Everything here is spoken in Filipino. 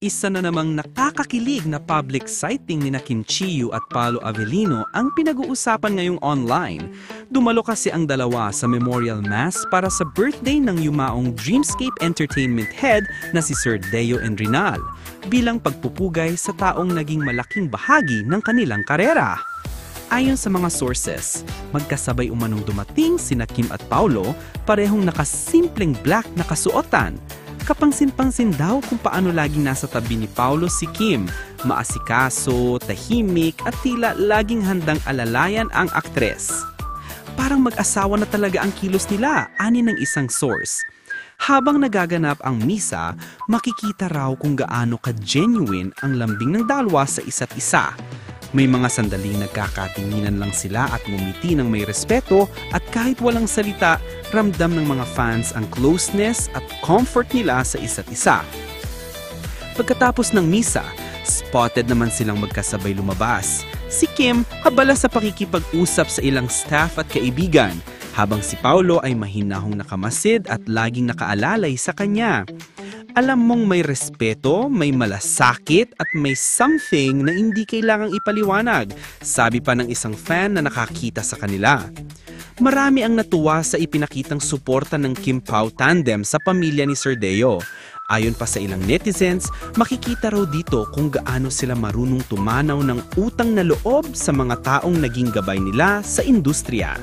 Isa na namang nakakakilig na public sighting ni Kim Chiu at Paolo Avellino ang pinag-uusapan ngayong online. Dumalo kasi ang dalawa sa memorial mass para sa birthday ng yumaong Dreamscape Entertainment head na si Sir Deo Enrinal, bilang pagpupugay sa taong naging malaking bahagi ng kanilang karera. Ayon sa mga sources, magkasabay umanong dumating sina Kim at Paolo, parehong nakasimpleng black na kasuotan. Kapangsin-pangsin daw kung paano laging nasa tabi ni Paolo si Kim, maasikaso, tahimik at tila laging handang alalayan ang aktres. Parang mag-asawa na talaga ang kilos nila, ani ng isang source. Habang nagaganap ang misa, makikita raw kung gaano ka-genuine ang lambing ng dalwa sa isa't isa. May mga sandaling nagkakatinginan lang sila at ngumiti ng may respeto, at kahit walang salita, ramdam ng mga fans ang closeness at comfort nila sa isa't isa. Pagkatapos ng misa, spotted naman silang magkasabay lumabas. Si Kim habala sa pakikipag-usap sa ilang staff at kaibigan, habang si Paolo ay mahinahong nakamasid at laging nakaalalay sa kanya. Alam mong may respeto, may malasakit at may something na hindi kailangang ipaliwanag, sabi pa ng isang fan na nakakita sa kanila. Marami ang natuwa sa ipinakitang suporta ng Kim Pao tandem sa pamilya ni Sir Deo. Ayon pa sa ilang netizens, makikita raw dito kung gaano sila marunong tumanaw ng utang na loob sa mga taong naging gabay nila sa industriya.